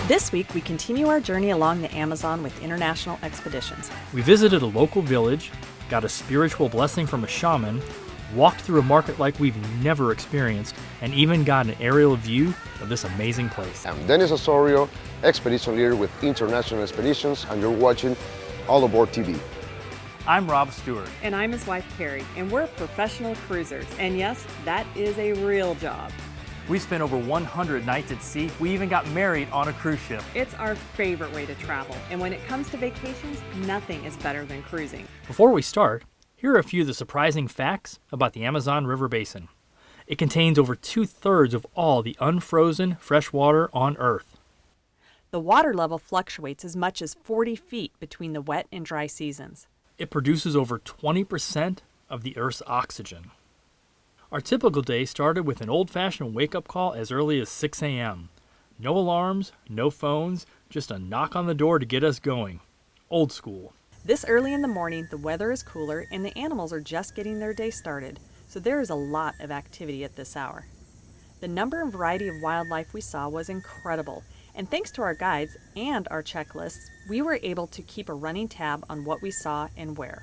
This week, we continue our journey along the Amazon with international expeditions. We visited a local village, got a spiritual blessing from a shaman, walked through a market like we've never experienced, and even got an aerial view of this amazing place. I'm Dennis Osorio, expedition leader with International Expeditions, and you're watching All Aboard TV. I'm Rob Stewart. And I'm his wife, Carrie, and we're professional cruisers. And yes, that is a real job. We spent over 100 nights at sea. We even got married on a cruise ship. It's our favorite way to travel, and when it comes to vacations, nothing is better than cruising. Before we start, here are a few of the surprising facts about the Amazon River Basin. It contains over 2/3 of all the unfrozen fresh water on Earth. The water level fluctuates as much as 40 feet between the wet and dry seasons. It produces over 20% of the Earth's oxygen. Our typical day started with an old-fashioned wake-up call as early as 6 a.m. No alarms, no phones, just a knock on the door to get us going. Old school. This early in the morning, the weather is cooler and the animals are just getting their day started, so there is a lot of activity at this hour. The number and variety of wildlife we saw was incredible, and thanks to our guides and our checklists, we were able to keep a running tab on what we saw and where.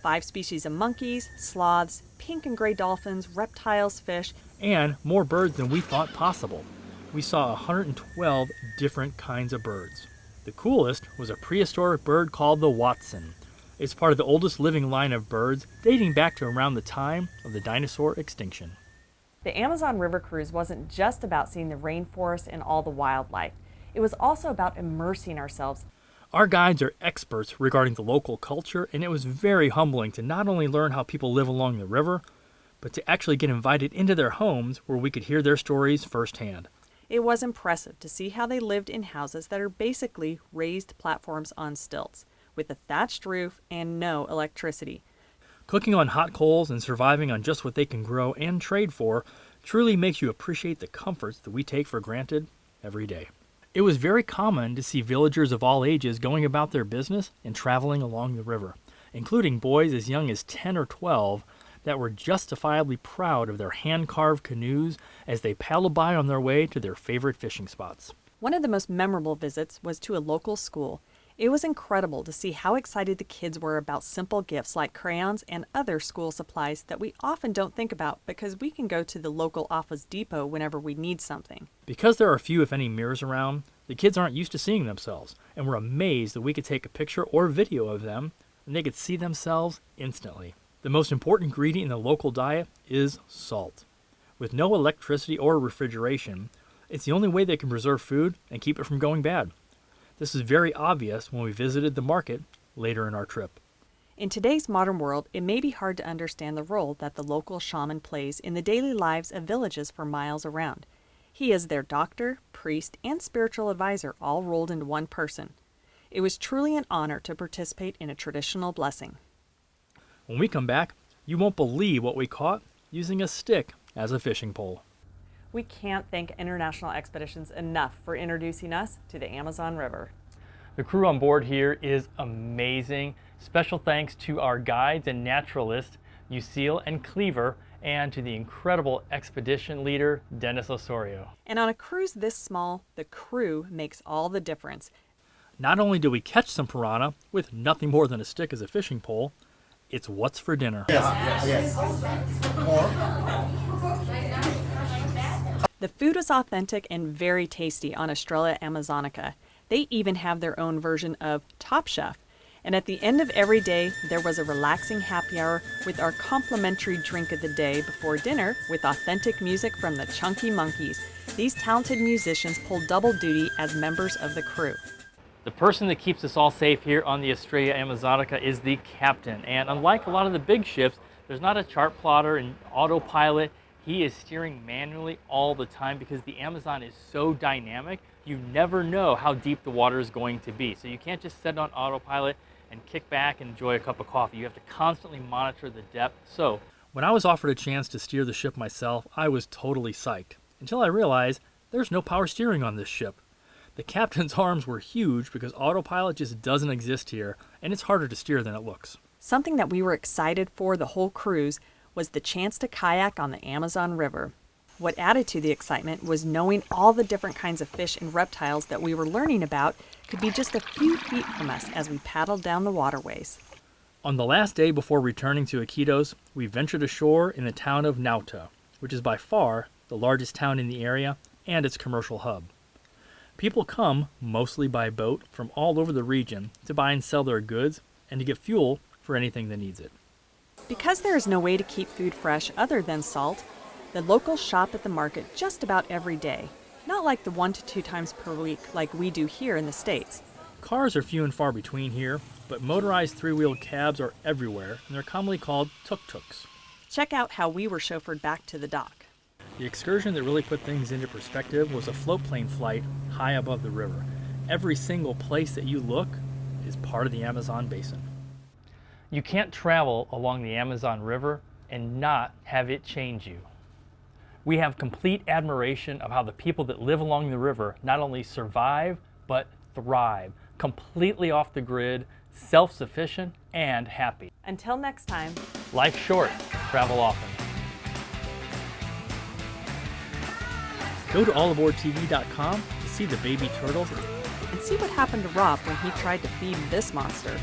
5 species of monkeys, sloths, pink and gray dolphins, reptiles, fish, and more birds than we thought possible. We saw 112 different kinds of birds. The coolest was a prehistoric bird called the Watson. It's part of the oldest living line of birds, dating back to around the time of the dinosaur extinction. The Amazon River Cruise wasn't just about seeing the rainforest and all the wildlife. It was also about immersing ourselves. Our guides are experts regarding the local culture, and it was very humbling to not only learn how people live along the river, but to actually get invited into their homes where we could hear their stories firsthand. It was impressive to see how they lived in houses that are basically raised platforms on stilts, with a thatched roof and no electricity. Cooking on hot coals and surviving on just what they can grow and trade for truly makes you appreciate the comforts that we take for granted every day. It was very common to see villagers of all ages going about their business and traveling along the river, including boys as young as 10 or 12 that were justifiably proud of their hand-carved canoes as they paddled by on their way to their favorite fishing spots. One of the most memorable visits was to a local school. It was incredible to see how excited the kids were about simple gifts like crayons and other school supplies that we often don't think about because we can go to the local Office Depot whenever we need something. Because there are few, if any, mirrors around, the kids aren't used to seeing themselves, and were amazed that we could take a picture or video of them and they could see themselves instantly. The most important ingredient in the local diet is salt. With no electricity or refrigeration, it's the only way they can preserve food and keep it from going bad. This is very obvious when we visited the market later in our trip. In today's modern world, it may be hard to understand the role that the local shaman plays in the daily lives of villages for miles around. He is their doctor, priest, and spiritual advisor all rolled into one person. It was truly an honor to participate in a traditional blessing. When we come back, you won't believe what we caught using a stick as a fishing pole. We can't thank International Expeditions enough for introducing us to the Amazon River. The crew on board here is amazing. Special thanks to our guides and naturalists, Lucille and Cleaver, and to the incredible expedition leader, Dennis Osorio. And on a cruise this small, the crew makes all the difference. Not only do we catch some piranha with nothing more than a stick as a fishing pole, it's what's for dinner. Yes. The food is authentic and very tasty on Estrella Amazonica. They even have their own version of Top Chef. And at the end of every day, there was a relaxing happy hour with our complimentary drink of the day before dinner with authentic music from the Chunky Monkeys. These talented musicians pulled double duty as members of the crew. The person that keeps us all safe here on the Estrella Amazonica is the captain. And unlike a lot of the big ships, there's not a chart plotter and autopilot. He is steering manually all the time because the Amazon is so dynamic, you never know how deep the water is going to be. So you can't just set it on autopilot and kick back and enjoy a cup of coffee. You have to constantly monitor the depth. So when I was offered a chance to steer the ship myself, I was totally psyched until I realized there's no power steering on this ship. The captain's arms were huge because autopilot just doesn't exist here, and it's harder to steer than it looks. Something that we were excited for the whole cruise was the chance to kayak on the Amazon River. What added to the excitement was knowing all the different kinds of fish and reptiles that we were learning about could be just a few feet from us as we paddled down the waterways. On the last day before returning to Iquitos, we ventured ashore in the town of Nauta, which is by far the largest town in the area and its commercial hub. People come, mostly by boat, from all over the region to buy and sell their goods and to get fuel for anything that needs it. Because there is no way to keep food fresh other than salt, the locals shop at the market just about every day, not like the 1 to 2 times per week like we do here in the States. Cars are few and far between here, but motorized three-wheeled cabs are everywhere, and they're commonly called tuk-tuks. Check out how we were chauffeured back to the dock. The excursion that really put things into perspective was a float plane flight high above the river. Every single place that you look is part of the Amazon basin. You can't travel along the Amazon River and not have it change you. We have complete admiration of how the people that live along the river not only survive, but thrive, completely off the grid, self-sufficient, and happy. Until next time, Life's short, travel often. Go to allaboardtv.com to see the baby turtles and see what happened to Rob when he tried to feed this monster.